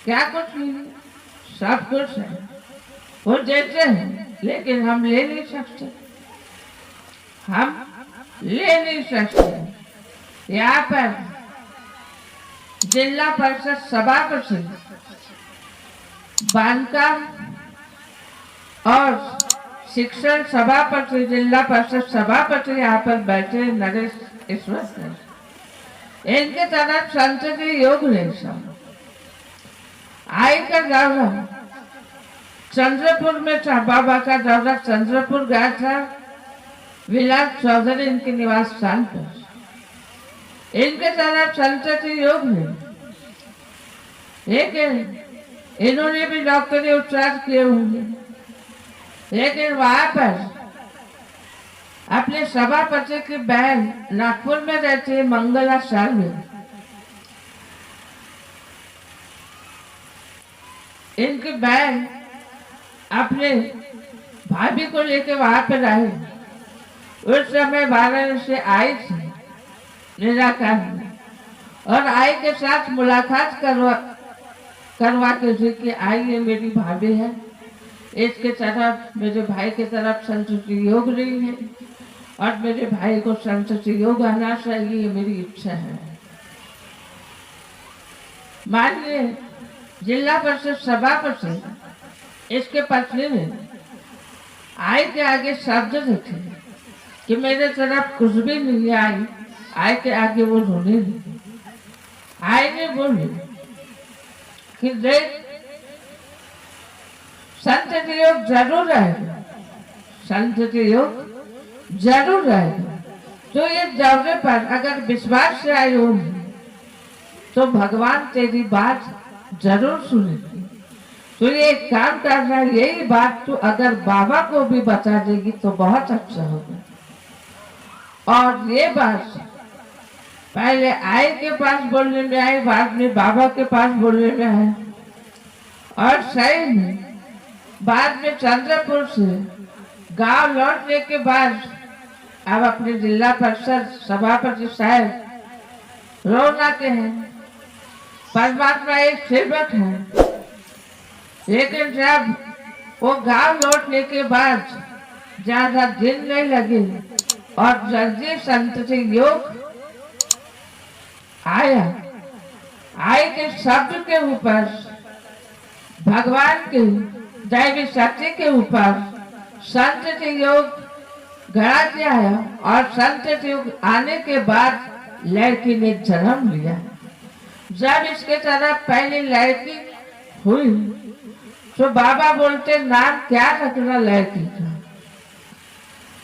क्या कुछ नहीं, सब कुछ है, वो देते हैं, लेकिन हम ले नहीं सकते, हम ले नहीं सकते। यहाँ पर जिला परिषद सभापति बांधकाम और शिक्षण सभापति, जिला परिषद सभापति यहाँ पर बैठे नरेश ईश्वर सर, इनके तरफ संसदीय योग रेशम आई का दौरा चंद्रपुर में था, बाबा का दौरा चंद्रपुर गया था, विलास चौधरी इनके निवास स्थान पर। इनके तरफ संसदीय योग है, लेकिन इन्होंने भी डॉक्टरी उपचार किए होंगे, लेकिन वहां पर अपने सभापति की बहन नागपुर में रहती है, मंगला सालवे, इनकी बहन अपने भाभी को लेकर वहां पर आई। उस समय वाराणसी से आई थी निराकार, और आई के साथ मुलाकात करवा के थी कि आई ये मेरी भाभी है, इसके तरफ मेरे भाई की तरफ संस्कृति योग रही है और मेरे भाई को संस्कृति योग आना चाहिए, ये मेरी इच्छा है। माननीय जिला परिषद सभापति इसके पत्नी ने आई के आगे शब्द रखे कि मेरे तरफ कुछ भी नहीं आई, आई के आगे वो रोने लगी। आई ने बोली कि देख संस्कृति योग जरूर रहेगा, संस्कृति योग जरूर रहेगा, तो ये दौरे पर अगर विश्वास से आई होगी तो भगवान तेरी बात जरूर सुनेगी। तो ये काम करना, यही बात तो अगर बाबा को भी बता देगी तो बहुत अच्छा होगा। और ये बात पहले आई के पास बोलने में आई, बाद में बाबा के पास बोलने में आए, और सही में बाद में चंद्रपुर से गांव लौटने के बाद अब अपने जिला परिषद सभापति साहब रोना के हैं। परमात्मा एक सेवक है, लेकिन जब वो गांव लौटने के बाद ज्यादा दिन नहीं लगे और जल्दी संतति योग आया, आई के शब्द के ऊपर भगवान के दैवी शक्ति के ऊपर संतति योग गड़ा दिया है, और संतति योग आने के बाद लड़की ने जन्म लिया। जब इसके तरफ पहली लड़की हुई तो बाबा बोलते नाम क्या रखना लड़की का,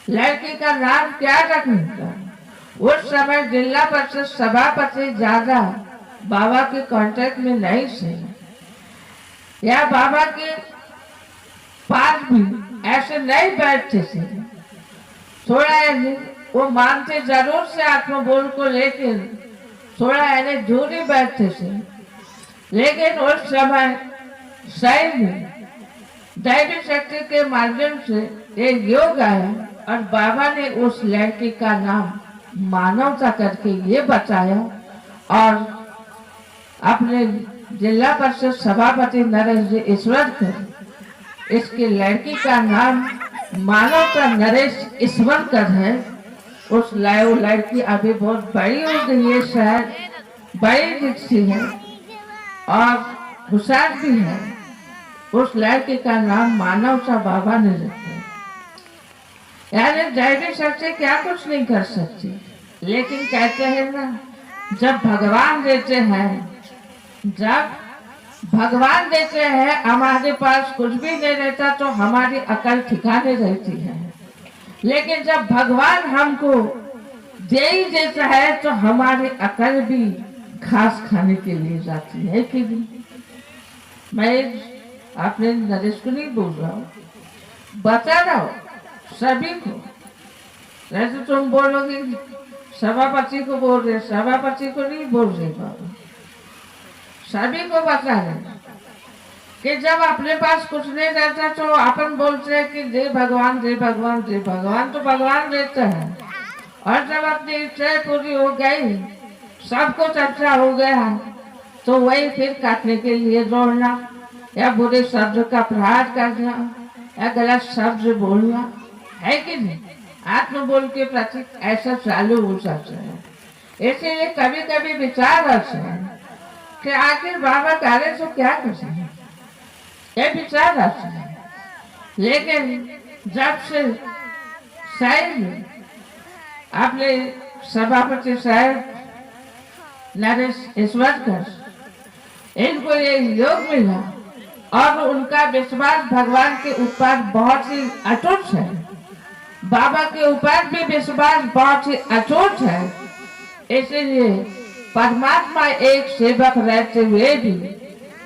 लड़की का नाम क्या रखना। उस समय जिला परिषद सभापति ज्यादा बाबा के कांटेक्ट में नहीं थे, या बाबा के पास भी ऐसे नहीं बैठते थे, थोड़ा वो मानते जरूर से आत्मा बोल को, लेकिन थोड़ा यानी दूरी बैठते थे। लेकिन उस समय सही में दैवी शक्ति के माध्यम से एक योग आया, और बाबा ने उस लड़की का नाम मानवता करके ये बताया, और अपने जिला परिषद सभापति नरेश जी ईश्वर को इसकी लड़की का नाम मानवता नरेश ईश्वर कर है। उस लड़की अभी बहुत बड़ी हो गई है, शायद बड़ी दिखती है और होशियार भी है। उस लड़की का नाम मानवता बाबा ने रखा। यानी दैवी शक्ति क्या कुछ नहीं कर सकती, लेकिन कहते हैं ना, जब भगवान देते हैं, जब भगवान देते हैं, हमारे पास कुछ भी नहीं रहता तो हमारी अकल ठिकाने रहती है, लेकिन जब भगवान हमको दे ही देता है तो हमारी अकल भी घास खाने के लिए जाती है कि नहीं। मैं आपने नरेश को नहीं बोल रहा हूँ, बता रहा हूँ सभी को। जैसे तुम बोलोगे सभापति को बोल रहे, सभापति को नहीं बोल रहे बाबा, सभी को बता रहे कि जब अपने पास कुछ नहीं रहता तो अपन बोलते हैं कि दे भगवान, दे भगवान, दे भगवान, तो भगवान देता है। और जब अपनी इच्छा पूरी हो गई, सब कुछ अच्छा हो गया, तो वही फिर काटने के लिए दौड़ना या बुरे शब्द का प्रहार करना या गलत शब्द बोलना, है कि नहीं? आत्मबोल के प्रति ऐसा चालू हो जाता है। इसीलिए कभी कभी विचार आता है कि आखिर बाबा करे तो क्या कर सकते, ये विचार आता है। लेकिन जब से शायद अपने सभापति साहब नरेश ईश्वरकर इनको ये योग मिला और उनका विश्वास भगवान के ऊपर बहुत ही अटूट है, बाबा के ऊपर भी विश्वास बहुत ही अटूट है। इसलिए परमात्मा एक सेवक रहते हुए भी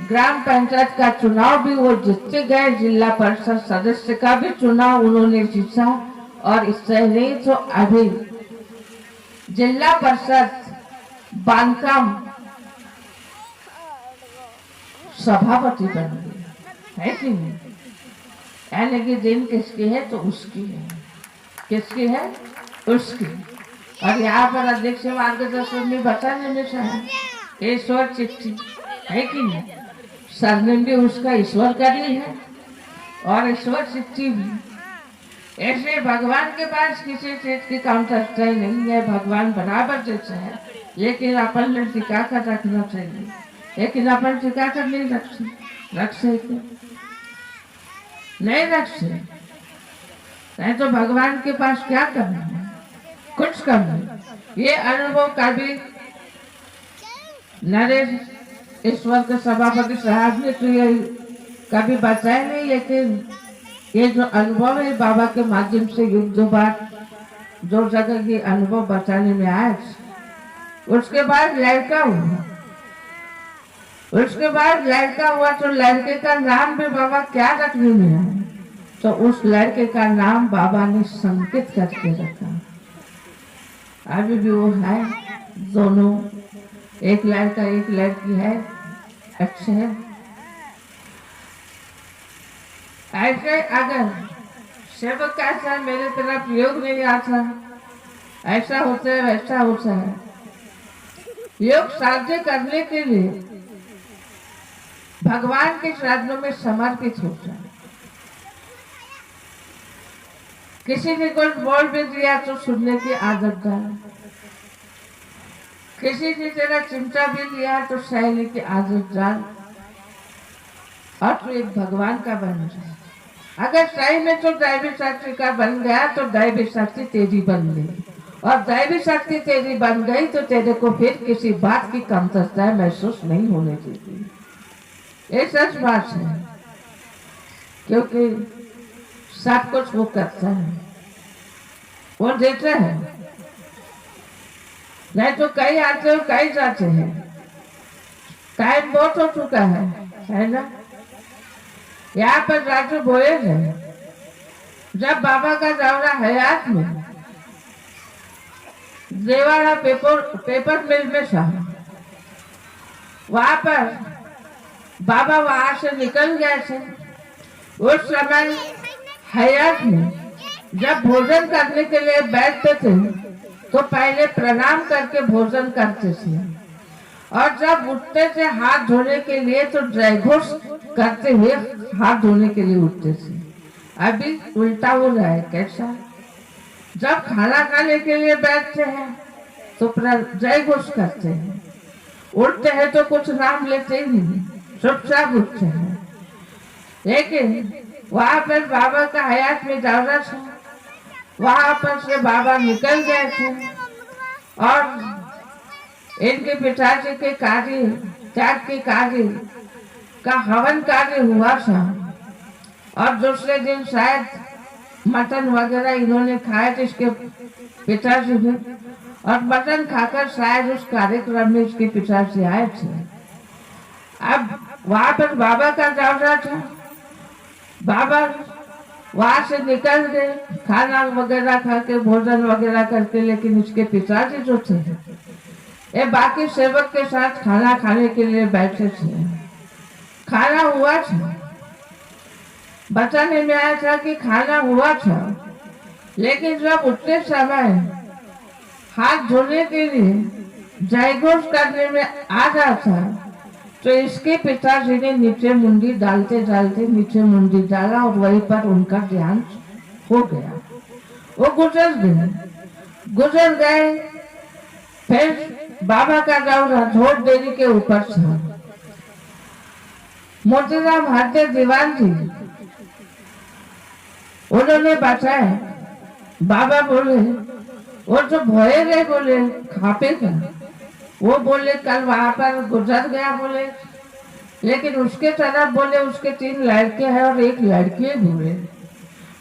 ग्राम पंचायत का चुनाव भी वो जीतते गए, जिला परिषद सदस्य का भी चुनाव उन्होंने जीता और इससे नहीं तो अभी जिला परिषद बांधकाम सभापति बन गए, है कि नहीं? यानी कि दिन किसकी है तो उसकी है, किसकी है उसकी। और यहाँ पर अध्यक्ष मार्गदर्शन में बताने में चाहे ईश्वर चिट्ठी, है कि नहीं? सरनेम भी उसका ईश्वर का ही है और ईश्वर चिट्ठी भी। ऐसे भगवान के पास किसी चीज की कमतरता नहीं है, भगवान बराबर देता है, लेकिन अपन ने टिका कर रखना चाहिए। लेकिन अपन टिका कर नहीं रख सकते, नहीं रख सकते, नहीं तो भगवान के पास क्या करना है, कुछ करना। ये अनुभव कभी नरेश ईश्वर के सभापति साहब ने तो ये कभी बताया नहीं, लेकिन ये जो अनुभव है बाबा के माध्यम से युग दो बार जो जगह ये अनुभव बताने में आया। उसके बाद लड़का हुआ, उसके बाद लड़का हुआ तो लड़के का नाम भी बाबा क्या रखने में आया, तो उस लड़के का नाम बाबा ने संकेत करके रखा। अभी भी वो है, दोनों एक लड़का एक लड़की है, अच्छा है। ऐसे अगर सेवक कैसा मेरे तरफ योग नहीं आता, ऐसा होता है वैसा होता है। योग साध्य करने के लिए भगवान के चरणों में समर्पित होता है। किसी ने कुछ बोल भी दिया तो सुनने की आदत डाल, किसी ने तेरा चिंता भी दिया तो सहने की आदत डाल और तो एक भगवान का बन जाए। अगर सही में तो दैवी शक्ति का बन गया तो दैवी शक्ति तेरी बन गई, और दैवी शक्ति तेरी बन गई तो तेरे को फिर किसी बात की कमतरता महसूस नहीं होने देती। ये सच बात है, क्योंकि सब कुछ वो करता है, वो देता है। नहीं तो कई आते हो कई जाते हैं, टाइम बहुत हो चुका है ना। यहाँ पर राजू बोले थे जब बाबा का दौरा हयात में देवाड़ा पेपर मिल में था, वहां पर बाबा वहां से निकल गए थे। उस समय हयात में जब भोजन करने के लिए बैठते थे तो पहले प्रणाम करके भोजन करते थे, और जब उठते थे हाथ धोने के लिए तो जय घोष करते हुए हाथ धोने के लिए उठते थे। अभी उल्टा हो रहा है। कैसा? जब खाना खाने के लिए बैठते हैं तो जय घोष करते हैं, उठते हैं तो कुछ नाम लेते ही नहीं, चुपचाप उठते हैं। लेकिन वहां पर बाबा का हयात में दौरा था, वहां पर से बाबा निकल गए थे और इनके पिताजी के कार्य त्याग के कार्य का हवन कार्य हुआ था, और दूसरे दिन शायद मटन वगैरह इन्होंने खाया था इसके पिताजी ने, और मटन खाकर शायद उस कार्यक्रम में इसके पिताजी आए थे। अब वहां पर बाबा का दौरा था, बाबा वहां से निकल गए खाना वगैरह खा के भोजन वगैरह करके, लेकिन इसके पिताजी जो थे ये बाकी सेवक के साथ खाना खाने के लिए बैठे थे। खाना हुआ था, बताने में आया था कि खाना हुआ था, लेकिन जब उठते समय हाथ धोने के लिए जयघोष करने में आ रहा था तो इसके पिताजी ने नीचे मुंडी डालते डालते नीचे मुंडी डाला और वहीं पर उनका ध्यान हो गया। वो गुजर गए। फिर बाबा का दौरा झोट देने के ऊपर था। मोतीराम हाथे दीवान जी उन्होंने बताया। बाबा बोले वो जो भय गए बोले खापेगा। वो बोले कल वहां पर गुजर गया बोले, लेकिन उसके तरफ बोले उसके 3 लड़के हैं और 1 लड़की है बोले।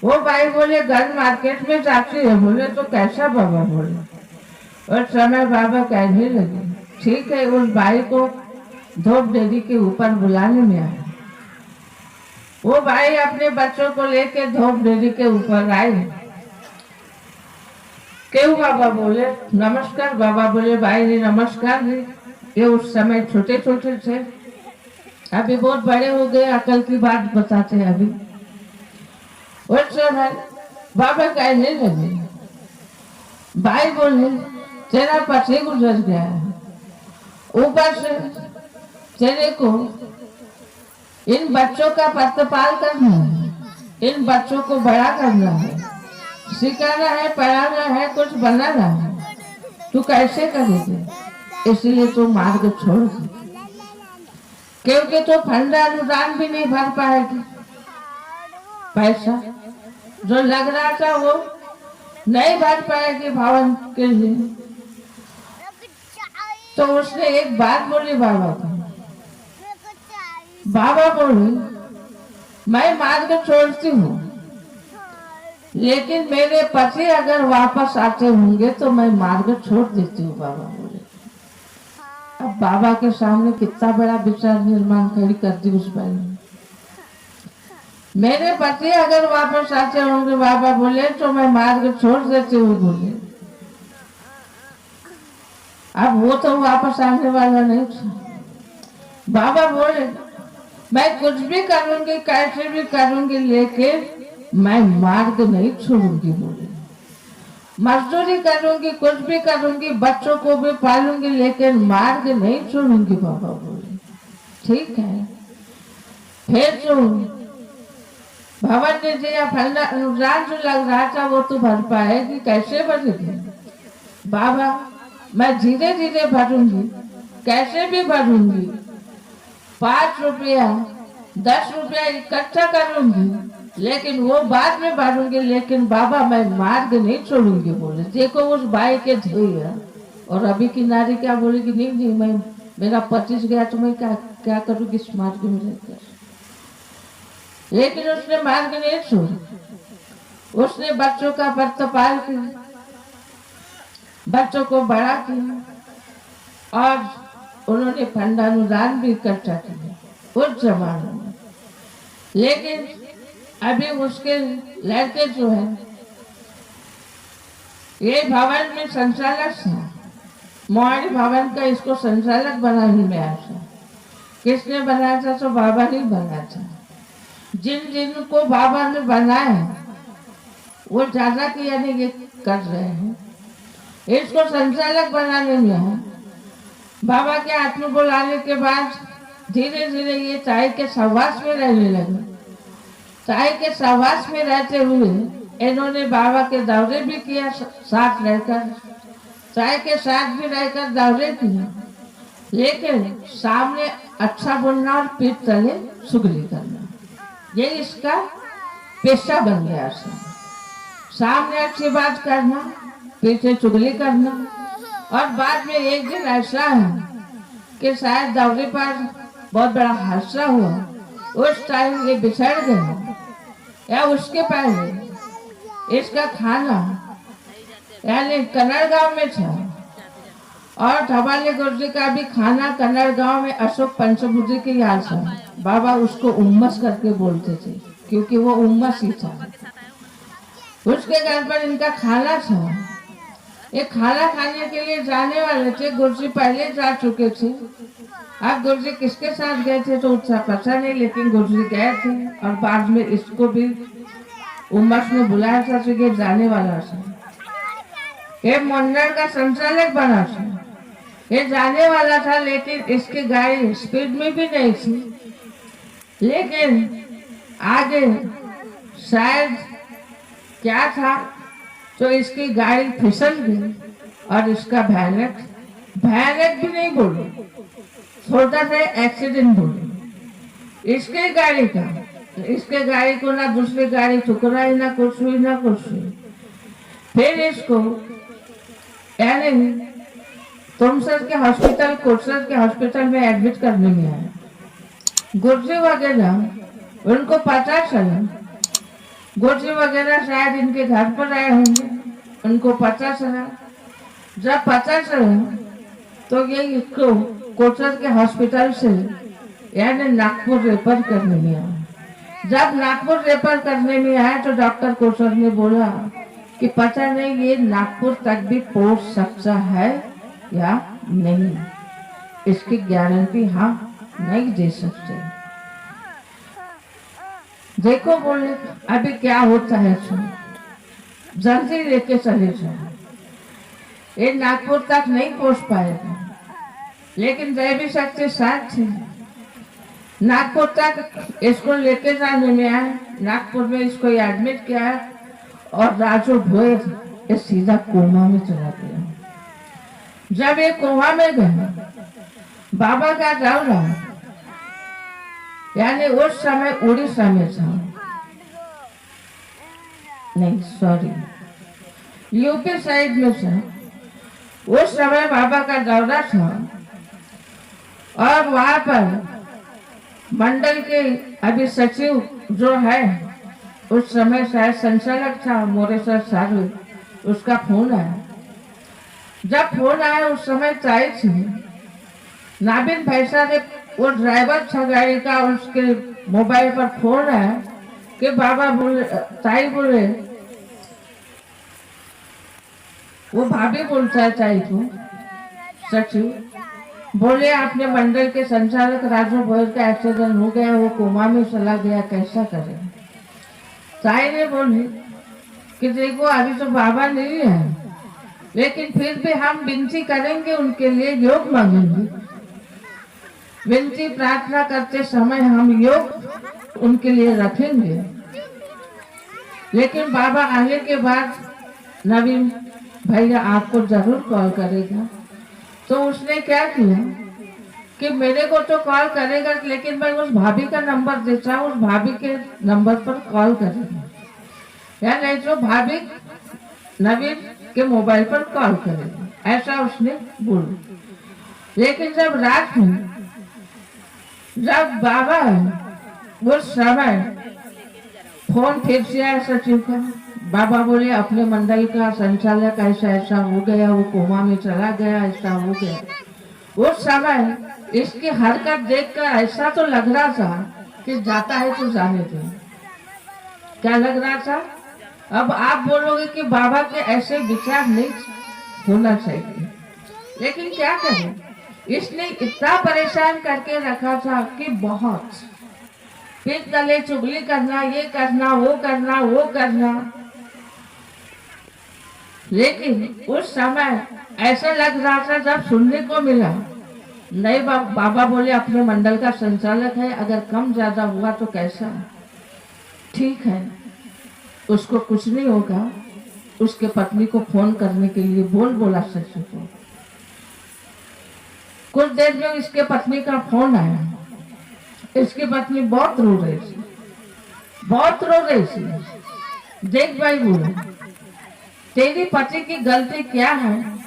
वो भाई बोले गन मार्केट में जाती है बोले, तो कैसा बाबा बोले। और समय बाबा कहने लगे ठीक है। उस भाई को धूप देवी के ऊपर बुलाने में आया। वो भाई अपने बच्चों को लेके धूप देवी के ऊपर आए। क्यों बाबा बोले नमस्कार। बाबा बोले भाई ने नमस्कार जी। ये उस समय छोटे छोटे थे, अभी बहुत बड़े हो गए, अकल की बात बताते हैं अभी। उस समय बाबा कहने लगे भाई बोले तेरा पति गुजर गया है, ऊपर से तेरे को इन बच्चों का प्रतिपाल करना है, इन बच्चों को बड़ा करना है, सिखाना है, पढ़ाना है, कुछ बनाना है। तू कैसे करेगी? इसलिए तू मार्ग छोड़ दे, क्योंकि तो फंडा अनुदान भी नहीं भर पाएगी। पैसा जो लग रहा था वो नहीं भर पाएगी भवन के लिए। तो उसने एक बात बोली बाबा को। बाबा बोले मैं मार्ग छोड़ती हूँ, लेकिन मेरे पति अगर वापस आते होंगे तो मैं मार्ग छोड़ देती हूँ। बाबा बोले। अब बाबा के सामने कितना बड़ा विचार निर्माण खड़ी कर दी उस भाई ने। मेरे पति अगर वापस आते होंगे बाबा बोले तो मैं मार्ग छोड़ देती हूँ बोले। अब वो तो वापस आने वाला नहीं था। बाबा बोले मैं कुछ भी करूंगी, कैसे भी करूंगी, लेकिन मैं मार्ग नहीं छोड़ूंगी बोले। मजदूरी करूंगी, कुछ भी करूंगी, बच्चों को भी पालूंगी, लेकिन मार्ग नहीं छोड़ूंगी बाबा बोले। ठीक है। फिर जो भवन ने दिया फलना अनुदान जो लग रहा था वो तो भर पाएगी, कैसे भरेगी? बाबा मैं धीरे धीरे भरूंगी, कैसे भी भरूंगी, 5 रुपया 10 रुपया इकट्ठा करूंगी, लेकिन वो बाद में भरूंगी, लेकिन बाबा मैं मार्ग नहीं छोड़ूंगी बोले। देखो उस भाई के ध्येय। और अभी की नारी क्या बोलेगी, नहीं नहीं मैं मेरा 25 गया तो मैं क्या करूंगी इस मार्ग में रहकर। लेकिन उसने मार्ग नहीं छोड़ा। उसने बच्चों का प्रतिपाल किया, बच्चों को बड़ा किया और उन्होंने फंडानुदान भी इकट्ठा किया उस जमाने में। लेकिन अभी उसके लड़के जो है ये भवन में संचालक था, मोहाली भवन का इसको संचालक बनाने में आया था। किसने बनाया था? तो बाबा ने बनाया था। जिन जिन को बाबा ने बनाया वो ज्यादा किया नहीं ये कर रहे हैं। इसको संचालक बनाने में है। बाबा के हाथ में बुलाने के बाद धीरे धीरे ये चाय के सहवास में रहने लगे। चाय के सहवास में रहते हुए इन्होंने बाबा के दौरे भी किया, साथ रहकर चाय के साथ भी रहकर दौरे किए। लेकिन सामने अच्छा बोलना और पीठ तले चुगली करना, ये इसका पेशा बन गया। सामने अच्छी बात करना, पीछे चुगली करना। और बाद में एक दिन ऐसा है कि शायद दौरे पर बहुत बड़ा हादसा हुआ, उस टाइम ये बिछड़ गए या उसके पहले इसका खाना यानी कन्नड़ गांव में था। और धबाले गुरुजी का भी खाना कन्नड़ गांव में अशोक पंचभुजी के यहाँ था। बाबा उसको उम्मस करके बोलते थे क्योंकि वो उम्मस ही था। उसके घर पर इनका खाना था। ये खाना खाने के लिए जाने वाले थे। गुरुजी पहले जा चुके थे। अब गुरुजी किसके साथ गए थे तो उसका पता नहीं, लेकिन गुरुजी गए थे और बाद में इसको भी उम्मस में बुलाया था तो ये जाने वाला था। ये मंडल का संचालक बना था। ये जाने वाला था, लेकिन इसकी गाड़ी स्पीड में भी नहीं थी, लेकिन आगे शायद क्या था, तो इसकी गाड़ी फिसल गई और इसका भयानक भी नहीं बोलो, छोटा सा एक्सीडेंट बोलो इसके गाड़ी का। इसके गाड़ी को ना दूसरी गाड़ी ठुकराई, ना कुछ हुई, ना कुछ हुई। फिर इसको यानी तुमसर के हॉस्पिटल, कोटसर के हॉस्पिटल में एडमिट करने में आया। गुर्जी वगैरह उनको पता चला, गुर्जी वगैरह शायद इनके घर पर आए होंगे, उनको पता चला। जब पता चला तो ये इसको कोटसर के हॉस्पिटल से यानी नागपुर रेफर करने में आया। जब नागपुर रेफर करने में आया तो डॉक्टर कोटसर ने बोला कि पता नहीं ये नागपुर तक भी पहुंच सकता है या नहीं, इसकी गारंटी हम नहीं दे सकते। देखो बोले अभी क्या होता है, जल्दी लेके चले जाओ। ये नागपुर तक नहीं पहुंच पाएगा, लेकिन दैवी शक्ति साथ थी। नागपुर तक इसको लेके जाने में आए, नागपुर में इसको एडमिट किया और राजू भोयर ये सीधा कोमा में चला गया। जब ये कोमा में गया, बाबा का दौरा यानी उस समय उड़ीसा में था, नहीं सॉरी यूपी साइड में था। उस समय बाबा का दौरा था और वहां पर मंडल के अभी सचिव जो है, उस समय शायद संचालक था मोरेश्वर साधु, उसका फोन आया। जब फोन आया उस समय ताई थी, नाबिन भैसा ने, वो ड्राइवर था गाड़ी का, उसके मोबाइल पर फोन आया कि बाबा बोले, ताई बोले, वो भाभी बोलता है ताई को, सचिव बोले आपने मंडल के संचालक राजू भोयर का एक्सीडेंट हो गया, वो कोमा में चला गया, कैसा करे। ताई ने बोली कि देखो अभी तो बाबा नहीं है, लेकिन फिर भी हम विनती करेंगे उनके लिए, योग मांगेंगे। विनती प्रार्थना करते समय हम योग उनके लिए रखेंगे। लेकिन बाबा आने के बाद नवीन भैया आपको जरूर कॉल करेगा। तो उसने क्या किया कि मेरे को तो कॉल करेगा, लेकिन मैं उस भाभी का नंबर देता हूँ, उस भाभी के नंबर पर कॉल करेगा, या नहीं तो भाभी नवीन के मोबाइल पर कॉल करेगा, ऐसा उसने बोला। लेकिन जब रात में जब बाबा उस समय फोन फिर से आया सचिव का, बाबा बोले अपने मंडल का संचालक ऐसा ऐसा हो गया, वो कोमा में चला गया, ऐसा हो गया। उस समय इसकी हरकत देखकर ऐसा तो लग रहा था कि जाता है तो जाने दे। क्या लग रहा था? अब आप बोलोगे कि बाबा के ऐसे विचार नहीं होना चाहिए, लेकिन क्या करें, इसने इतना परेशान करके रखा था कि बहुत, फिर गले चुगली करना, ये करना, वो करना, वो करना। लेकिन उस समय ऐसा लग रहा था, जब सुनने को मिला नहीं, बाबा बोले अपने मंडल का संचालक है, अगर कम ज्यादा हुआ तो कैसा, ठीक है, उसको कुछ नहीं होगा। उसके पत्नी को फोन करने के लिए बोला सचिव को। कुछ देर में इसके पत्नी का फोन आया। इसकी पत्नी बहुत रो रही थी, बहुत रो रही थी। देख भाई बोले, तेरी पति की गलती क्या है?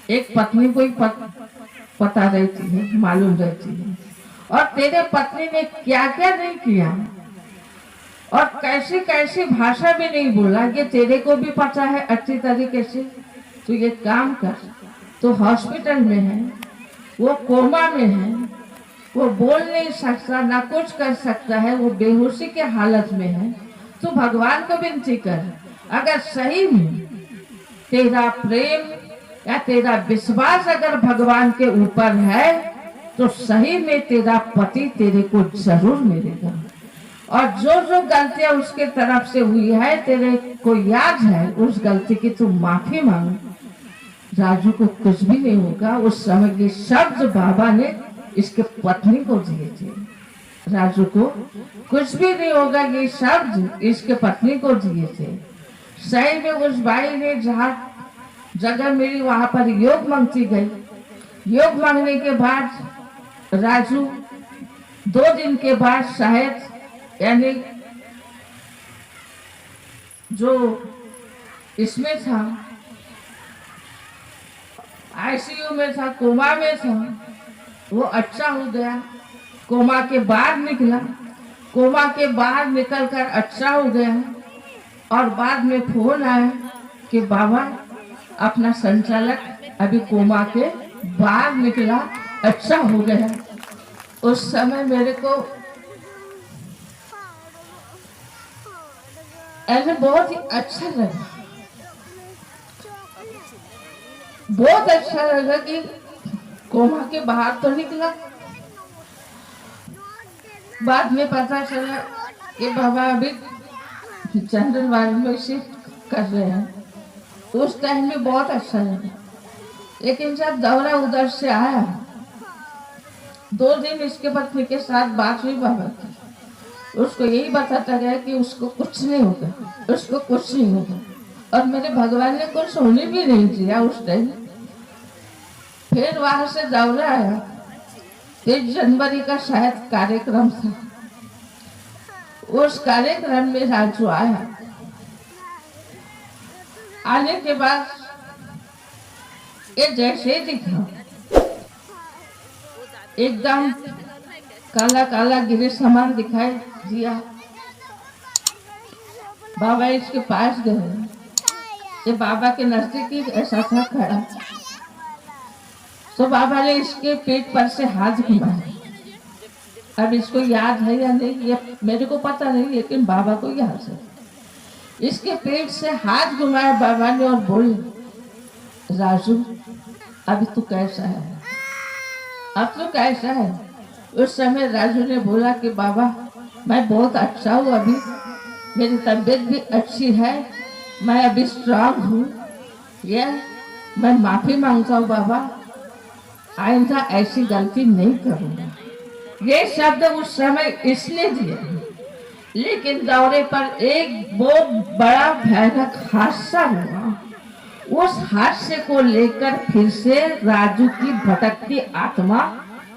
एक पत्नी को ही पता रहती है, मालूम रहती है, और तेरे पत्नी ने क्या क्या नहीं किया और कैसी कैसी भाषा भी नहीं बोला, ये तेरे को भी पता है अच्छी तरीके से। तो ये काम कर, तो हॉस्पिटल में है, वो कोमा में है, वो बोल नहीं सकता, ना कुछ कर सकता है, वो बेहोशी के हालत में है। तो भगवान को विनती कर, अगर सही में तेरा प्रेम या तेरा विश्वास अगर भगवान के ऊपर है, तो सही में तेरा पति तेरे को जरूर मिलेगा। और जो जो गलतियां उसके तरफ से हुई है, तेरे को याद है, उस गलती की तू माफी मांग, राजू को कुछ भी नहीं होगा। उस समय के शब्द बाबा ने इसके पत्नी को दिए थे। राजू को कुछ भी नहीं होगा, ये शब्द इसके पत्नी को दिए थे। सही में उस बाई ने जहाँ जगह मिली वहां पर योग मांगती गई। योग मांगने के बाद राजू 2 दिन के बाद शायद, यानी जो इसमें था, आईसीयू में था, कोमा में था, वो अच्छा हो गया। कोमा के बाहर निकला, कोमा के बाहर निकलकर अच्छा हो गया। और बाद में फोन आया कि बाबा अपना संचालक अभी कोमा के बाहर निकला, अच्छा हो गया। उस समय मेरे को ऐसे बहुत ही अच्छा लगा, बहुत अच्छा लगा कि कोमा के बाहर तो निकला। बाद में पता चला कि बाबा अभी जनरल वार्ड में शिफ्ट कर रहे हैं। उस टाइम में बहुत अच्छा लगा, लेकिन जब दौरा उधर से आया, 2 दिन इसके पत्नी के साथ बात हुई बाबा की, उसको यही बताता गया कि उसको कुछ नहीं होगा, उसको कुछ नहीं होगा। और मेरे भगवान ने कुछ होने भी नहीं दिया उस टाइम। फिर वहां से दौरा आया, 3 जनवरी का शायद कार्यक्रम था। उस कार्यक्रम में राजू आया। आने के बाद ये जैसे दिखा, एकदम काला काला गिरे समान दिखाई दिया। बाबा इसके पास गए, ये बाबा के नजदीक ही ऐसा था खड़ा। तो बाबा ने इसके पेट पर से हाथ घुमाया। अब इसको याद है या नहीं ये मेरे को पता नहीं, लेकिन बाबा को याद है। इसके पेट से हाथ घुमाया बाबा ने और बोले, राजू अभी तू कैसा है, अब तू कैसा है। उस समय राजू ने बोला कि बाबा मैं बहुत अच्छा हूँ, अभी मेरी तबीयत भी अच्छी है, मैं अभी स्ट्रांग हूँ, ये मैं माफी मांगता हूँ बाबा, आइंदा ऐसी गलती नहीं करूँगा। ये शब्द उस समय इसने दिए। लेकिन दौरे पर एक बहुत बड़ा भयानक हादसा हुआ। उस हादसे को लेकर फिर से राजू की भटकती आत्मा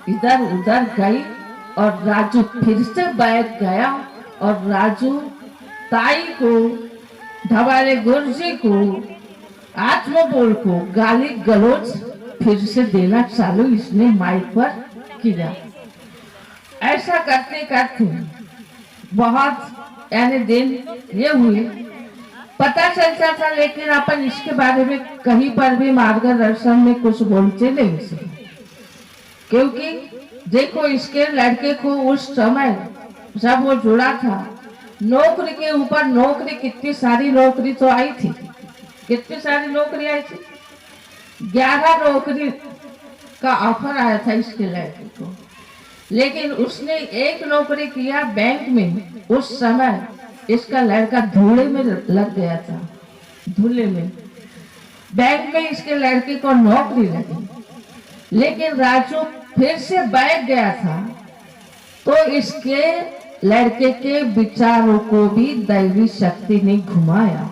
इधर उधर गई और राजू फिर से बैठ गया। और राजू ताई को, धवारे गुरुजी को, आत्मबोल को गाली गलौज फिर से देना चालू इसने माइक पर किया। ऐसा करते करते बहुत यानी दिन ये हुए, पता चलता था, लेकिन अपन इसके बारे में कहीं पर भी मार्गदर्शन में कुछ बोलते नहीं थे। क्योंकि देखो इसके लड़के को उस समय जब वो जुड़ा था, नौकरी के ऊपर नौकरी, कितनी सारी नौकरी तो आई थी, कितनी सारी नौकरी आई थी, 11 नौकरी का ऑफर आया था इसके लड़के को। लेकिन उसने एक नौकरी किया बैंक में। उस समय इसका लड़का धूले में लग गया था, धूले में बैंक में इसके लड़के को नौकरी लगी। लेकिन राजू फिर से बैठ गया था, तो इसके लड़के के विचारों को भी दैवी शक्ति ने घुमाया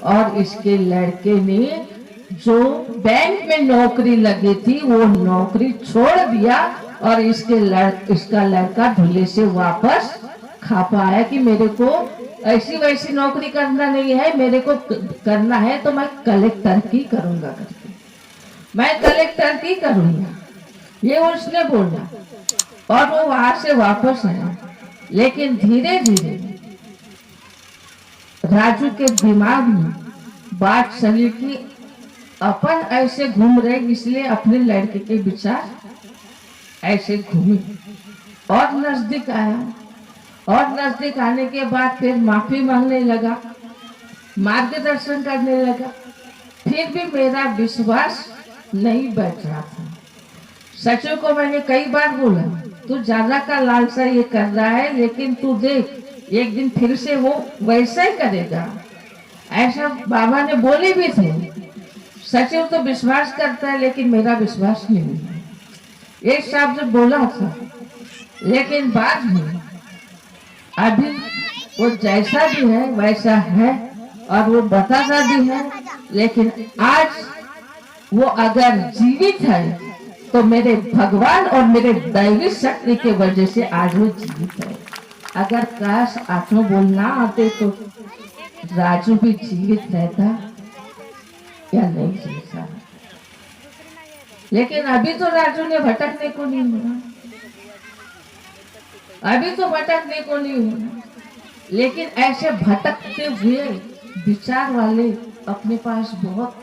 और इसके लड़के ने जो बैंक में नौकरी लगी थी वो नौकरी छोड़ दिया और इसका लड़का धुले से वापस खा पाया कि मेरे को ऐसी वैसी नौकरी करना नहीं है, मेरे को करना है तो मैं कलेक्टर की करूंगा करके, मैं कलेक्टर की करूंगा, ये उसने बोला। और वो वहां से वापस आया। लेकिन धीरे धीरे राजू के दिमाग में बात चली कि अपन ऐसे घूम रहे, इसलिए अपने लड़के के विचार ऐसे घूमे। और नजदीक आया, और नजदीक आने के बाद फिर माफी मांगने लगा, मार्गदर्शन करने लगा। फिर भी मेरा विश्वास नहीं बैठ रहा था। सचो को मैंने कई बार बोला, तू ज्यादा का लालसा ये कर रहा है, लेकिन तू देख एक दिन फिर से वो वैसा ही करेगा। ऐसा बाबा ने बोले भी थे। सचिव तो विश्वास करता है लेकिन मेरा विश्वास नहीं है। एक शब्द बोला था लेकिन बाद में अभी वो जैसा भी है वैसा है और वो बताता भी है, लेकिन आज वो अगर जीवित है तो मेरे भगवान और मेरे दैवी शक्ति के वजह से आज वो जीवित है। अगर काश आठों बोलना आते तो राजू भी जीवित रहता या नहीं जीवित, लेकिन अभी तो राजू ने भटकने को नहीं हुआ, अभी तो भटकने को नहीं हुआ। लेकिन ऐसे भटकते हुए विचार वाले अपने पास बहुत